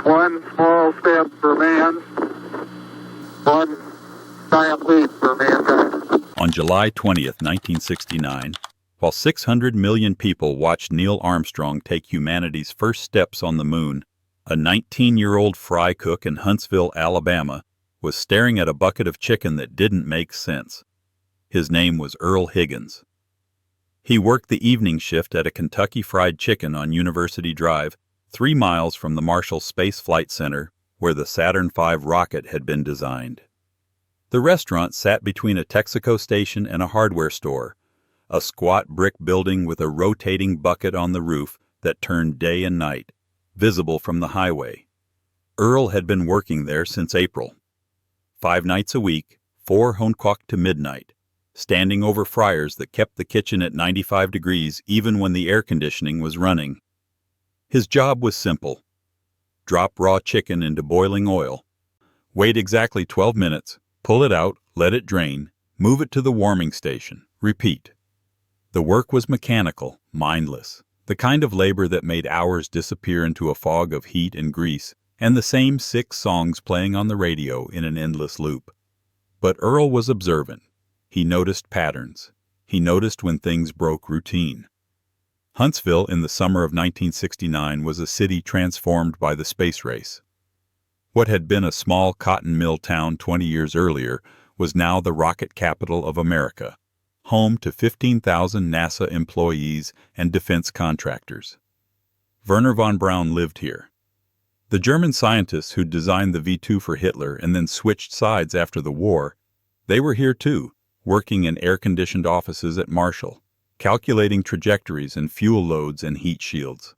One small step for man, one giant leap for mankind. On July 20th, 1969, while 600 million people watched Neil Armstrong take humanity's first steps on the moon, a 19-year-old fry cook in Huntsville, Alabama, was staring at a bucket of chicken that didn't make sense. His name was Earl Higgins. He worked the evening shift at a Kentucky Fried Chicken on University Drive, 3 miles from the Marshall Space Flight Center, where the Saturn V rocket had been designed. The restaurant sat between a Texaco station and a hardware store, a squat brick building with a rotating bucket on the roof that turned day and night, visible from the highway. Earl had been working there since April. 5 nights a week, 4 o'clock to midnight, standing over fryers that kept the kitchen at 95 degrees even when the air conditioning was running. His job was simple. Drop raw chicken into boiling oil. Wait exactly 12 minutes, pull it out, let it drain, move it to the warming station, repeat. The work was mechanical, mindless, the kind of labor that made hours disappear into a fog of heat and grease, and the same 6 songs playing on the radio in an endless loop. But Earl was observant. He noticed patterns. He noticed when things broke routine. Huntsville in the summer of 1969 was a city transformed by the space race. What had been a small cotton mill town 20 years earlier was now the rocket capital of America, home to 15,000 NASA employees and defense contractors. Werner von Braun lived here. The German scientists who designed the V-2 for Hitler and then switched sides after the war, they were here too, working in air-conditioned offices at Marshall, calculating trajectories and fuel loads and heat shields.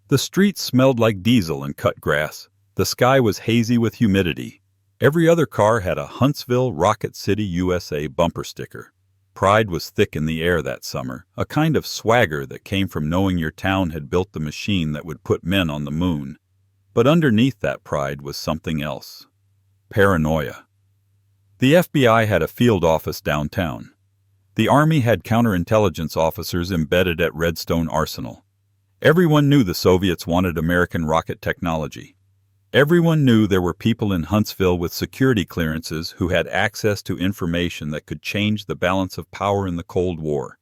The streets smelled like diesel and cut grass. The sky was hazy with humidity. Every other car had a Huntsville, Rocket City, USA bumper sticker. Pride was thick in the air that summer, a kind of swagger that came from knowing your town had built the machine that would put men on the moon. But underneath that pride was something else. Paranoia. The FBI had a field office downtown. The Army had counterintelligence officers embedded at Redstone Arsenal. Everyone knew the Soviets wanted American rocket technology. Everyone knew there were people in Huntsville with security clearances who had access to information that could change the balance of power in the Cold War.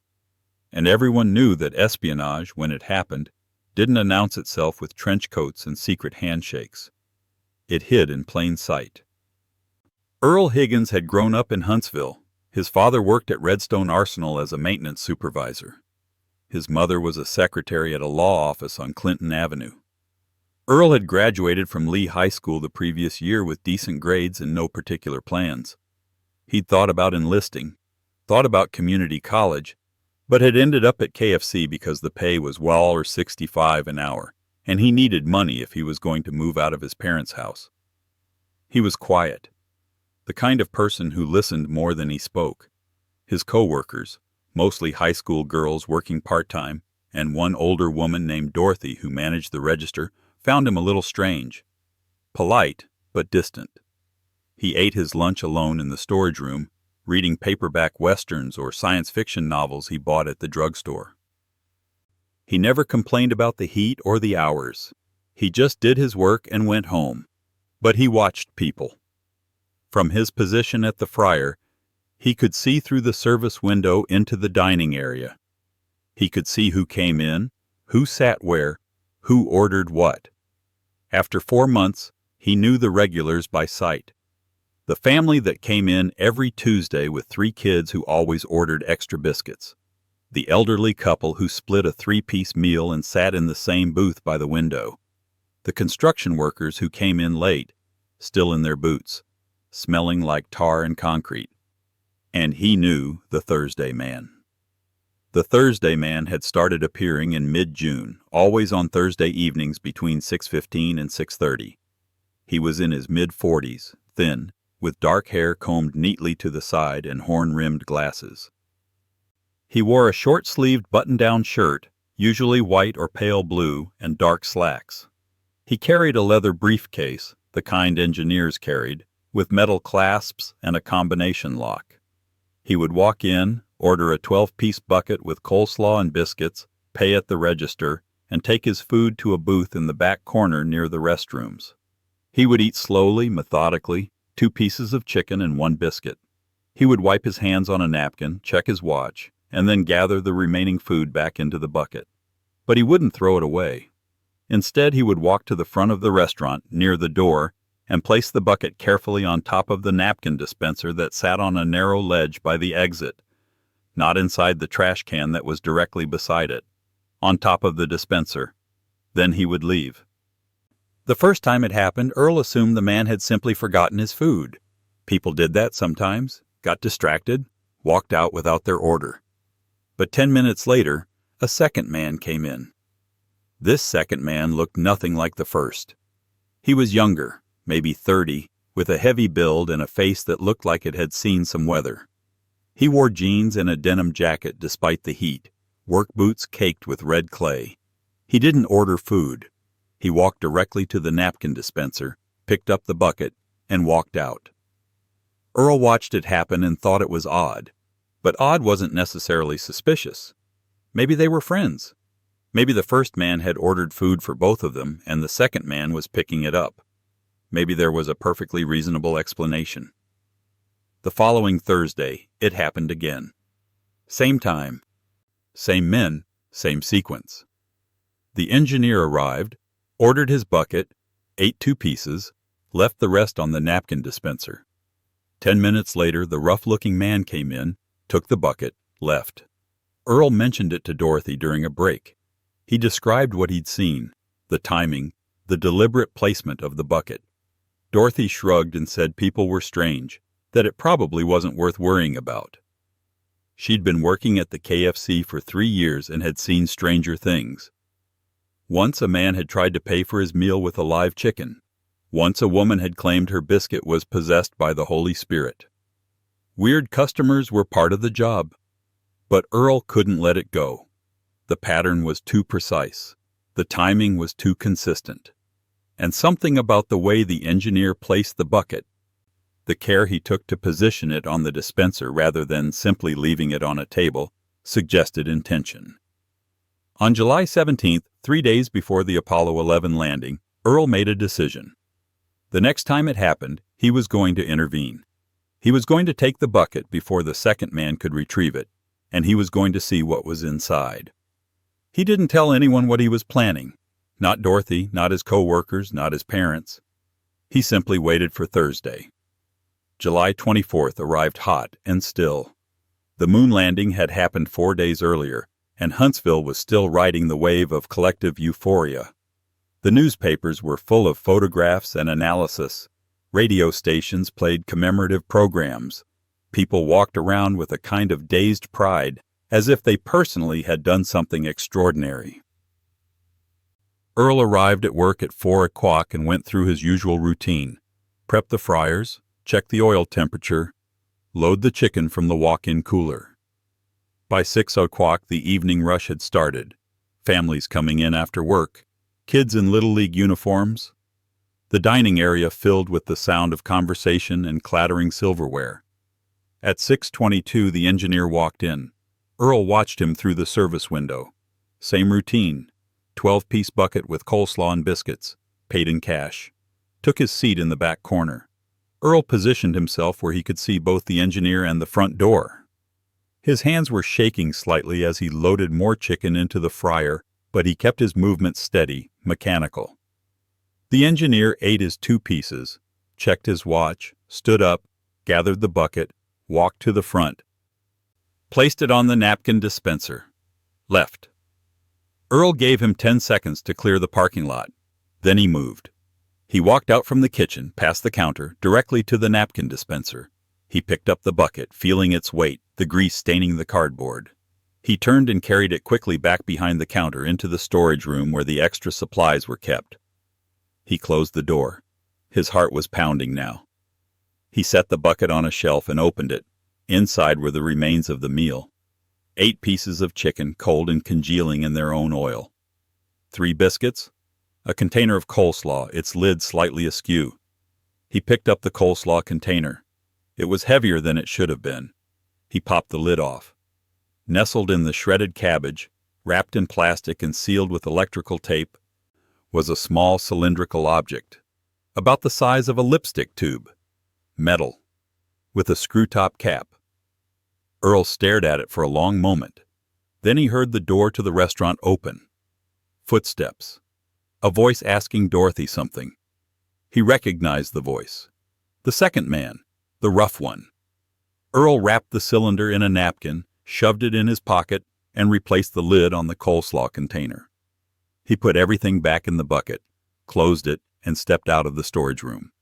And everyone knew that espionage, when it happened, didn't announce itself with trench coats and secret handshakes. It hid in plain sight. Earl Higgins had grown up in Huntsville. His father worked at Redstone Arsenal as a maintenance supervisor. His mother was a secretary at a law office on Clinton Avenue. Earl had graduated from Lee High School the previous year with decent grades and no particular plans. He'd thought about enlisting, thought about community college, but had ended up at KFC because the pay was $1.65 an hour, and he needed money if he was going to move out of his parents' house. He was quiet, the kind of person who listened more than he spoke. His co-workers, mostly high school girls working part-time, and one older woman named Dorothy who managed the register, found him a little strange. Polite, but distant. He ate his lunch alone in the storage room, reading paperback westerns or science fiction novels he bought at the drugstore. He never complained about the heat or the hours. He just did his work and went home. But he watched people. From his position at the fryer, he could see through the service window into the dining area. He could see who came in, who sat where, who ordered what. After 4 months, he knew the regulars by sight. The family that came in every Tuesday with 3 kids who always ordered extra biscuits. The elderly couple who split a 3-piece meal and sat in the same booth by the window. The construction workers who came in late, still in their boots, smelling like tar and concrete. And he knew the Thursday Man. The Thursday Man had started appearing in mid-June, always on Thursday evenings between 6:15 and 6:30. He was in his mid-40s, thin, with dark hair combed neatly to the side and horn-rimmed glasses. He wore a short-sleeved button-down shirt, usually white or pale blue, and dark slacks. He carried a leather briefcase, the kind engineers carried, with metal clasps and a combination lock. He would walk in, order a 12-piece bucket with coleslaw and biscuits, pay at the register, and take his food to a booth in the back corner near the restrooms. He would eat slowly, methodically, 2 pieces of chicken and 1 biscuit. He would wipe his hands on a napkin, check his watch, and then gather the remaining food back into the bucket. But he wouldn't throw it away. Instead, he would walk to the front of the restaurant, near the door, and place the bucket carefully on top of the napkin dispenser that sat on a narrow ledge by the exit, not inside the trash can that was directly beside it, on top of the dispenser. Then he would leave. The first time it happened, Earl assumed the man had simply forgotten his food. People did that sometimes, got distracted, walked out without their order. But 10 minutes later, a second man came in. This second man looked nothing like the first. He was younger, maybe 30, with a heavy build and a face that looked like it had seen some weather. He wore jeans and a denim jacket despite the heat, work boots caked with red clay. He didn't order food. He walked directly to the napkin dispenser, picked up the bucket, and walked out. Earl watched it happen and thought it was odd. But odd wasn't necessarily suspicious. Maybe they were friends. Maybe the first man had ordered food for both of them and the second man was picking it up. Maybe there was a perfectly reasonable explanation. The following Thursday, it happened again. Same time, same men, same sequence. The engineer arrived, ordered his bucket, ate 2 pieces, left the rest on the napkin dispenser. 10 minutes later, the rough-looking man came in, took the bucket, left. Earl mentioned it to Dorothy during a break. He described what he'd seen, the timing, the deliberate placement of the bucket. Dorothy shrugged and said people were strange, that it probably wasn't worth worrying about. She'd been working at the KFC for 3 years and had seen stranger things. Once a man had tried to pay for his meal with a live chicken. Once a woman had claimed her biscuit was possessed by the Holy Spirit. Weird customers were part of the job. But Earl couldn't let it go. The pattern was too precise. The timing was too consistent. And something about the way the engineer placed the bucket, the care he took to position it on the dispenser rather than simply leaving it on a table, suggested intention. On July 17th, 3 days before the Apollo 11 landing, Earl made a decision. The next time it happened, he was going to intervene. He was going to take the bucket before the second man could retrieve it, and he was going to see what was inside. He didn't tell anyone what he was planning. Not Dorothy, not his co-workers, not his parents. He simply waited for Thursday. July 24th arrived hot and still. The moon landing had happened 4 days earlier, and Huntsville was still riding the wave of collective euphoria. The newspapers were full of photographs and analysis. Radio stations played commemorative programs. People walked around with a kind of dazed pride, as if they personally had done something extraordinary. Earl arrived at work at 4 o'clock and went through his usual routine. Prep the fryers, check the oil temperature, load the chicken from the walk-in cooler. By 6 o'clock, the evening rush had started. Families coming in after work, kids in Little League uniforms. The dining area filled with the sound of conversation and clattering silverware. At 6:22, the engineer walked in. Earl watched him through the service window. Same routine. 12-piece bucket with coleslaw and biscuits. Paid in cash. Took his seat in the back corner. Earl positioned himself where he could see both the engineer and the front door. His hands were shaking slightly as he loaded more chicken into the fryer, but he kept his movements steady, mechanical. The engineer ate his 2 pieces, checked his watch, stood up, gathered the bucket, walked to the front, placed it on the napkin dispenser, left. Earl gave him 10 seconds to clear the parking lot. Then he moved. He walked out from the kitchen, past the counter, directly to the napkin dispenser. He picked up the bucket, feeling its weight, the grease staining the cardboard. He turned and carried it quickly back behind the counter into the storage room where the extra supplies were kept. He closed the door. His heart was pounding now. He set the bucket on a shelf and opened it. Inside were the remains of the meal. 8 pieces of chicken, cold and congealing in their own oil. 3 biscuits. A container of coleslaw, its lid slightly askew. He picked up the coleslaw container. It was heavier than it should have been. He popped the lid off. Nestled in the shredded cabbage, wrapped in plastic and sealed with electrical tape, was a small cylindrical object, about the size of a lipstick tube, metal, with a screw-top cap. Earl stared at it for a long moment. Then he heard the door to the restaurant open. Footsteps. A voice asking Dorothy something. He recognized the voice. The second man, the rough one. Earl wrapped the cylinder in a napkin, shoved it in his pocket, and replaced the lid on the coleslaw container. He put everything back in the bucket, closed it, and stepped out of the storage room.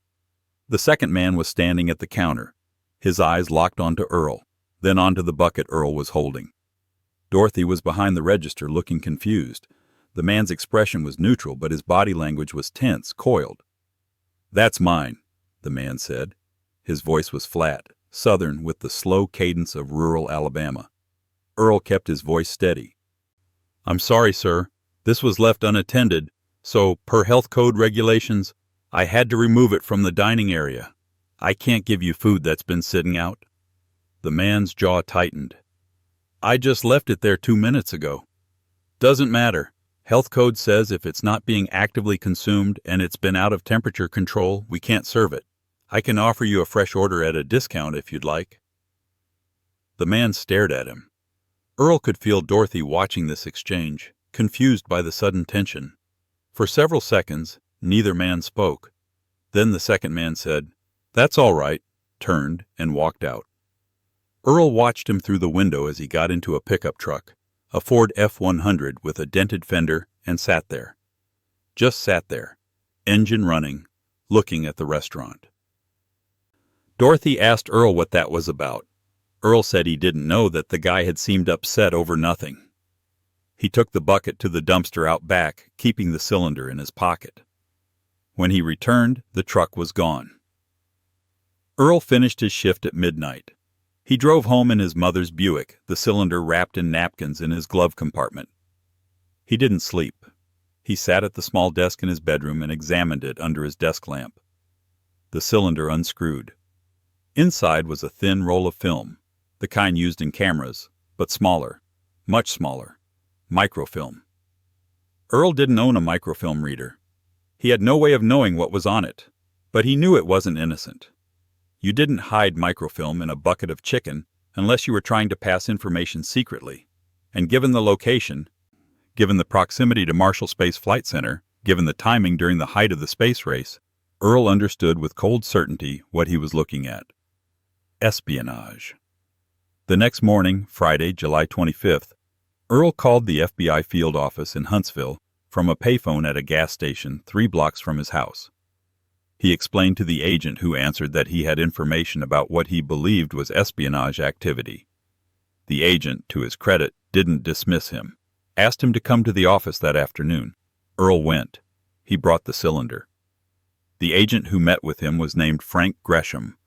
The second man was standing at the counter, his eyes locked onto Earl, then onto the bucket Earl was holding. Dorothy was behind the register looking confused. The man's expression was neutral, but his body language was tense, coiled. "That's mine," the man said. His voice was flat, southern, with the slow cadence of rural Alabama. Earl kept his voice steady. "I'm sorry, sir. This was left unattended, so, per health code regulations, I had to remove it from the dining area. I can't give you food that's been sitting out." The man's jaw tightened. "I just left it there 2 minutes ago." "Doesn't matter. Health code says if it's not being actively consumed and it's been out of temperature control, we can't serve it. I can offer you a fresh order at a discount if you'd like." The man stared at him. Earl could feel Dorothy watching this exchange, confused by the sudden tension. For several seconds, neither man spoke. Then the second man said, "That's all right," turned, and walked out. Earl watched him through the window as he got into a pickup truck, a Ford F-100 with a dented fender, and sat there. Just sat there, engine running, looking at the restaurant. Dorothy asked Earl what that was about. Earl said he didn't know, that the guy had seemed upset over nothing. He took the bucket to the dumpster out back, keeping the cylinder in his pocket. When he returned, the truck was gone. Earl finished his shift at midnight. He drove home in his mother's Buick, the cylinder wrapped in napkins in his glove compartment. He didn't sleep. He sat at the small desk in his bedroom and examined it under his desk lamp. The cylinder unscrewed. Inside was a thin roll of film, the kind used in cameras, but smaller, much smaller. Microfilm. Earl didn't own a microfilm reader. He had no way of knowing what was on it, but he knew it wasn't innocent. You didn't hide microfilm in a bucket of chicken unless you were trying to pass information secretly. And given the location, given the proximity to Marshall Space Flight Center, given the timing during the height of the space race, Earl understood with cold certainty what he was looking at. Espionage. The next morning, Friday, July 25th, Earl called the FBI field office in Huntsville from a payphone at a gas station 3 blocks from his house. He explained to the agent who answered that he had information about what he believed was espionage activity. The agent, to his credit, didn't dismiss him, asked him to come to the office that afternoon. Earl went. He brought the cylinder. The agent who met with him was named Frank Gresham,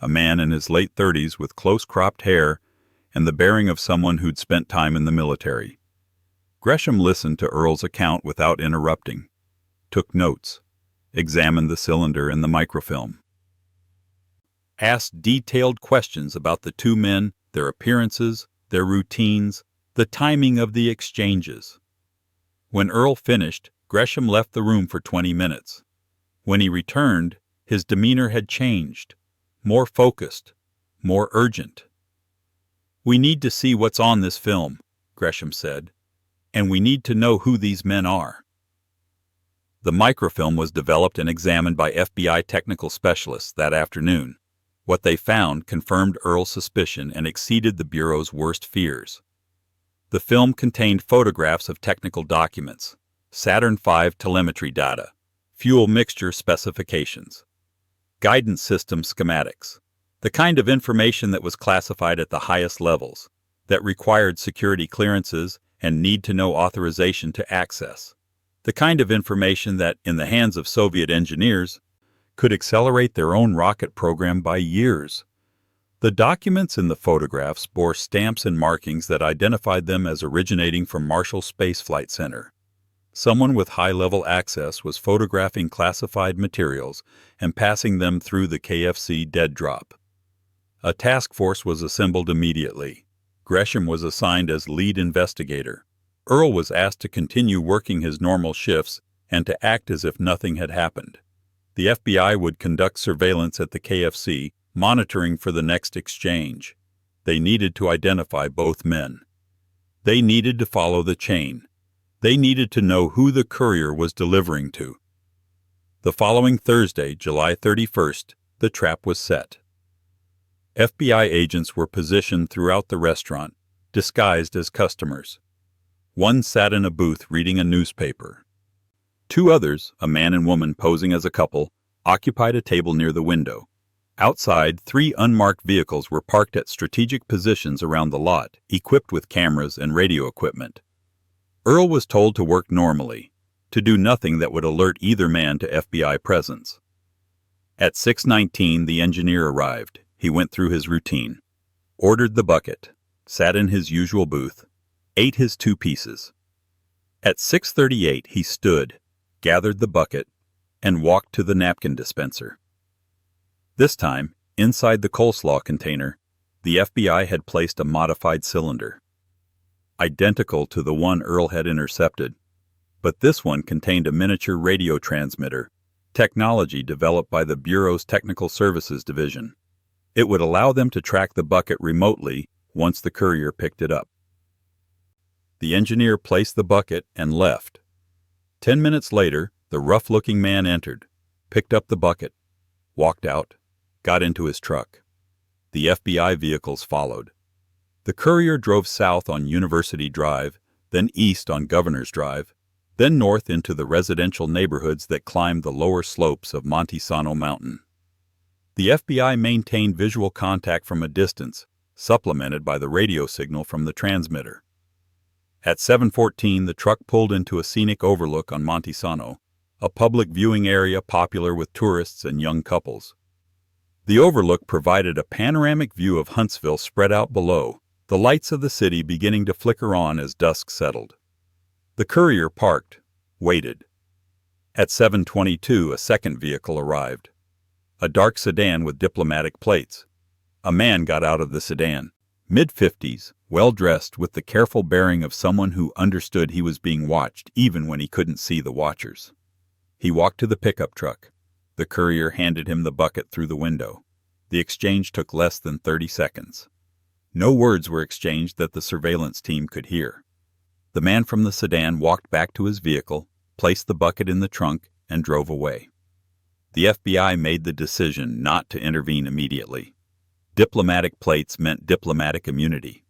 a man in his late 30s with close-cropped hair and the bearing of someone who'd spent time in the military. Gresham listened to Earl's account without interrupting, took notes, examined the cylinder and the microfilm, asked detailed questions about the 2 men, their appearances, their routines, the timing of the exchanges. When Earl finished, Gresham left the room for 20 minutes. When he returned, his demeanor had changed, more focused, more urgent. "We need to see what's on this film," Gresham said, "and we need to know who these men are." The microfilm was developed and examined by FBI technical specialists that afternoon. What they found confirmed Earl's suspicion and exceeded the Bureau's worst fears. The film contained photographs of technical documents, Saturn V telemetry data, fuel mixture specifications, guidance system schematics, the kind of information that was classified at the highest levels, that required security clearances and need-to-know authorization to access, the kind of information that, in the hands of Soviet engineers, could accelerate their own rocket program by years. The documents in the photographs bore stamps and markings that identified them as originating from Marshall Space Flight Center. Someone with high-level access was photographing classified materials and passing them through the KFC dead drop. A task force was assembled immediately. Gresham was assigned as lead investigator. Earl was asked to continue working his normal shifts and to act as if nothing had happened. The FBI would conduct surveillance at the KFC, monitoring for the next exchange. They needed to identify both men. They needed to follow the chain. They needed to know who the courier was delivering to. The following Thursday, July 31st, the trap was set. FBI agents were positioned throughout the restaurant, disguised as customers. One sat in a booth reading a newspaper. Two others, a man and woman posing as a couple, occupied a table near the window. Outside, 3 unmarked vehicles were parked at strategic positions around the lot, equipped with cameras and radio equipment. Earl was told to work normally, to do nothing that would alert either man to FBI presence. At 6:19, the engineer arrived. He went through his routine, ordered the bucket, sat in his usual booth, ate his 2 pieces. At 6:38, he stood, gathered the bucket, and walked to the napkin dispenser. This time, inside the coleslaw container, the FBI had placed a modified cylinder, identical to the one Earl had intercepted, but this one contained a miniature radio transmitter, technology developed by the Bureau's Technical Services Division. It would allow them to track the bucket remotely once the courier picked it up. The engineer placed the bucket and left. 10 minutes later, the rough-looking man entered, picked up the bucket, walked out, got into his truck. The FBI vehicles followed. The courier drove south on University Drive, then east on Governor's Drive, then north into the residential neighborhoods that climbed the lower slopes of Montesano Mountain. The FBI maintained visual contact from a distance, supplemented by the radio signal from the transmitter. At 7:14, the truck pulled into a scenic overlook on Montesano, a public viewing area popular with tourists and young couples. The overlook provided a panoramic view of Huntsville spread out below, the lights of the city beginning to flicker on as dusk settled. The courier parked, waited. At 7:22, a second vehicle arrived. A dark sedan with diplomatic plates. A man got out of the sedan, mid-50s, well-dressed, with the careful bearing of someone who understood he was being watched even when he couldn't see the watchers. He walked to the pickup truck. The courier handed him the bucket through the window. The exchange took less than 30 seconds. No words were exchanged that the surveillance team could hear. The man from the sedan walked back to his vehicle, placed the bucket in the trunk, and drove away. The FBI made the decision not to intervene immediately. Diplomatic plates meant diplomatic immunity.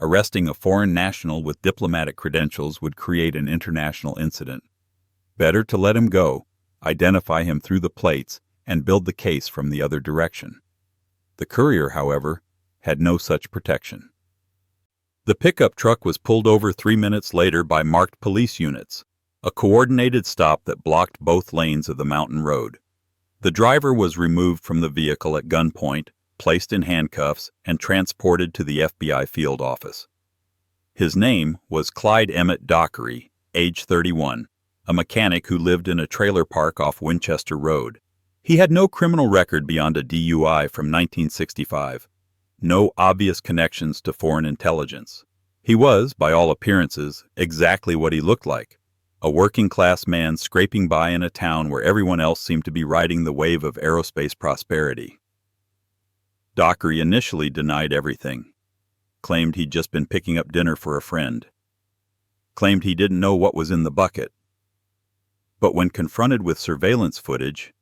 Arresting a foreign national with diplomatic credentials would create an international incident. Better to let him go, identify him through the plates, and build the case from the other direction. The courier, however, had no such protection. The pickup truck was pulled over 3 minutes later by marked police units, a coordinated stop that blocked both lanes of the mountain road. The driver was removed from the vehicle at gunpoint, placed in handcuffs, and transported to the FBI field office. His name was Clyde Emmett Dockery, age 31, a mechanic who lived in a trailer park off Winchester Road. He had no criminal record beyond a DUI from 1965. No obvious connections to foreign intelligence. He was, by all appearances, exactly what he looked like. A working-class man scraping by in a town where everyone else seemed to be riding the wave of aerospace prosperity. Dockery initially denied everything. Claimed he'd just been picking up dinner for a friend. Claimed he didn't know what was in the bucket. But when confronted with surveillance footage,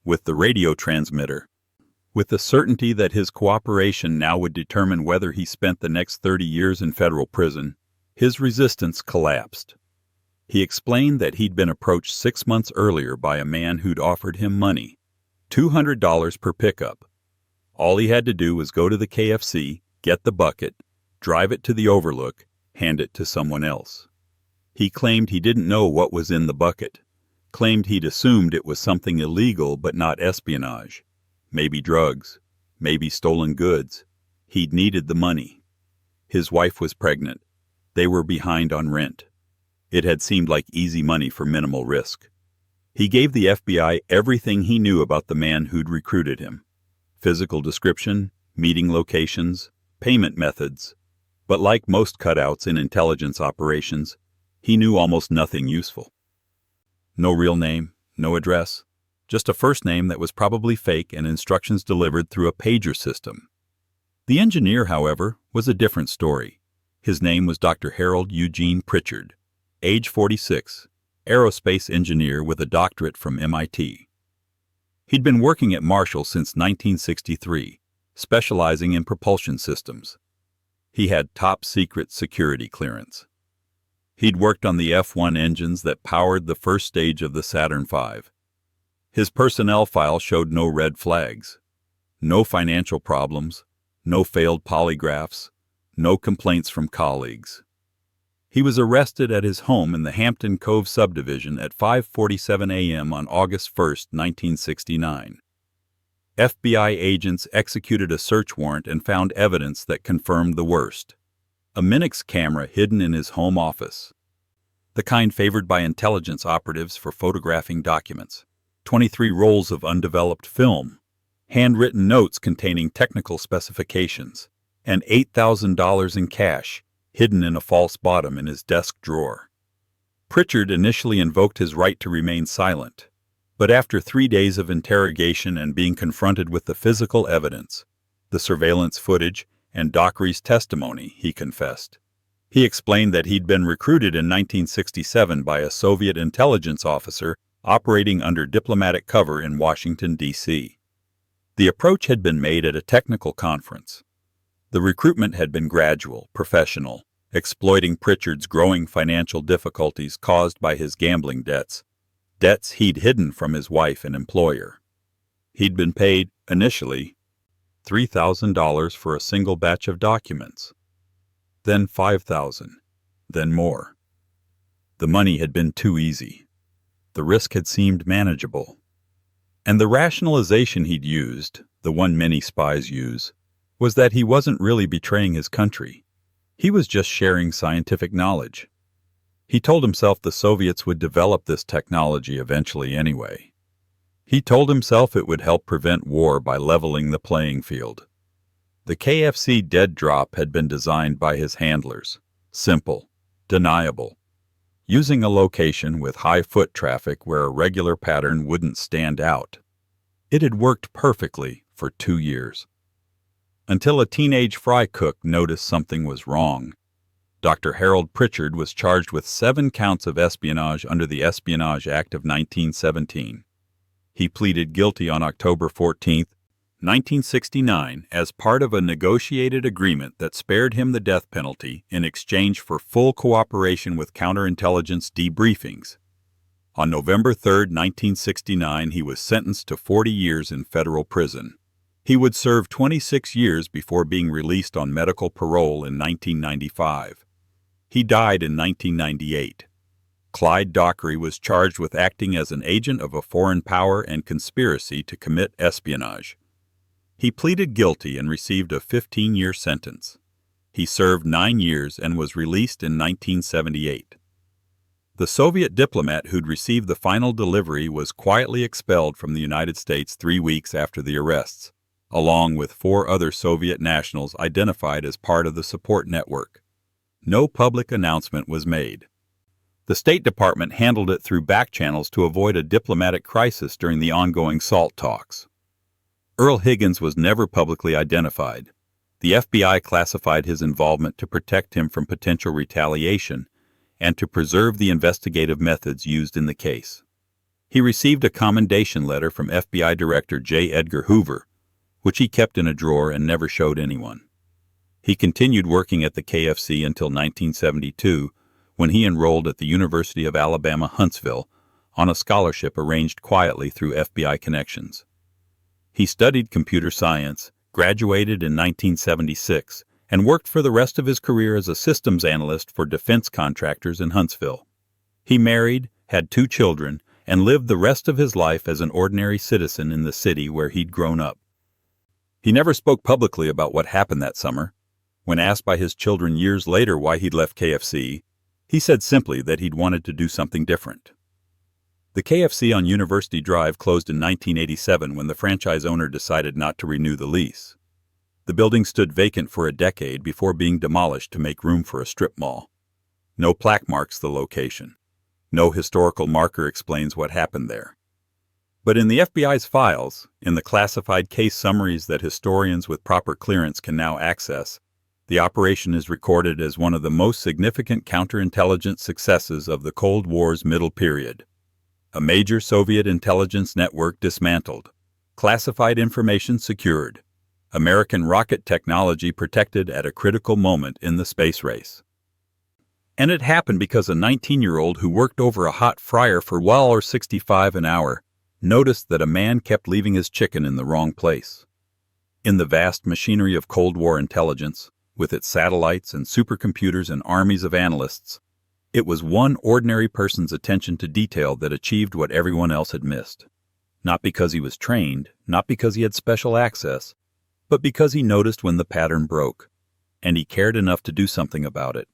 with the radio transmitter, with the certainty that his cooperation now would determine whether he spent the next 30 years in federal prison, his resistance collapsed. He explained that he'd been approached 6 months earlier by a man who'd offered him money, $200 per pickup. All he had to do was go to the KFC, get the bucket, drive it to the overlook, hand it to someone else. He claimed he didn't know what was in the bucket, claimed he'd assumed it was something illegal but not espionage. Maybe drugs, maybe stolen goods. He'd needed the money. His wife was pregnant. They were behind on rent. It had seemed like easy money for minimal risk. He gave the FBI everything he knew about the man who'd recruited him. Physical description, meeting locations, payment methods. But like most cutouts in intelligence operations, he knew almost nothing useful. No real name, no address, just a first name that was probably fake and instructions delivered through a pager system. The engineer, however, was a different story. His name was Dr. Harold Eugene Pritchard, age 46, aerospace engineer with a doctorate from MIT. He'd been working at Marshall since 1963, specializing in propulsion systems. He had top-secret security clearance. He'd worked on the F-1 engines that powered the first stage of the Saturn V. His personnel file showed no red flags, no financial problems, no failed polygraphs, no complaints from colleagues. He was arrested at his home in the Hampton Cove subdivision at 5:47 a.m. on August 1, 1969. FBI agents executed a search warrant and found evidence that confirmed the worst: a Minix camera hidden in his home office, the kind favored by intelligence operatives for photographing documents, 23 rolls of undeveloped film, handwritten notes containing technical specifications, and $8,000 in cash hidden in a false bottom in his desk drawer. Pritchard initially invoked his right to remain silent, but after 3 days of interrogation and being confronted with the physical evidence, the surveillance footage, and Dockery's testimony, he confessed. He explained that he'd been recruited in 1967 by a Soviet intelligence officer operating under diplomatic cover in Washington, D.C. The approach had been made at a technical conference. The recruitment had been gradual, professional, exploiting Pritchard's growing financial difficulties caused by his gambling debts he'd hidden from his wife and employer. He'd been paid, initially, $3,000 for a single batch of documents, then $5,000, then more. The money had been too easy. The risk had seemed manageable. And the rationalization he'd used, the one many spies use, was that he wasn't really betraying his country. He was just sharing scientific knowledge. He told himself the Soviets would develop this technology eventually anyway. He told himself it would help prevent war by leveling the playing field. The KFC dead drop had been designed by his handlers. Simple, deniable, using a location with high foot traffic where a regular pattern wouldn't stand out. It had worked perfectly for 2 years. Until a teenage fry cook noticed something was wrong. Dr. Harold Pritchard was charged with 7 counts of espionage under the Espionage Act of 1917. He pleaded guilty on October 14, 1969, as part of a negotiated agreement that spared him the death penalty in exchange for full cooperation with counterintelligence debriefings. On November 3, 1969, he was sentenced to 40 years in federal prison. He would serve 26 years before being released on medical parole in 1995. He died in 1998. Clyde Dockery was charged with acting as an agent of a foreign power and conspiracy to commit espionage. He pleaded guilty and received a 15-year sentence. He served 9 years and was released in 1978. The Soviet diplomat who'd received the final delivery was quietly expelled from the United States 3 weeks after the arrests, along with 4 other Soviet nationals identified as part of the support network. No public announcement was made. The State Department handled it through back channels to avoid a diplomatic crisis during the ongoing SALT talks. Earl Higgins was never publicly identified. The FBI classified his involvement to protect him from potential retaliation and to preserve the investigative methods used in the case. He received a commendation letter from FBI Director J. Edgar Hoover, which he kept in a drawer and never showed anyone. He continued working at the KFC until 1972, when he enrolled at the University of Alabama, Huntsville, on a scholarship arranged quietly through FBI connections. He studied computer science, graduated in 1976, and worked for the rest of his career as a systems analyst for defense contractors in Huntsville. He married, had 2 children, and lived the rest of his life as an ordinary citizen in the city where he'd grown up. He never spoke publicly about what happened that summer. When asked by his children years later why he'd left KFC, he said simply that he'd wanted to do something different. The KFC on University Drive closed in 1987 when the franchise owner decided not to renew the lease. The building stood vacant for a decade before being demolished to make room for a strip mall. No plaque marks the location. No historical marker explains what happened there. But in the FBI's files, in the classified case summaries that historians with proper clearance can now access, the operation is recorded as one of the most significant counterintelligence successes of the Cold War's middle period. A major Soviet intelligence network dismantled, classified information secured, American rocket technology protected at a critical moment in the space race. And it happened because a 19-year-old who worked over a hot fryer for $1.65 an hour noticed that a man kept leaving his chicken in the wrong place. In the vast machinery of Cold War intelligence, with its satellites and supercomputers and armies of analysts, it was one ordinary person's attention to detail that achieved what everyone else had missed. Not because he was trained, not because he had special access, but because he noticed when the pattern broke, and he cared enough to do something about it.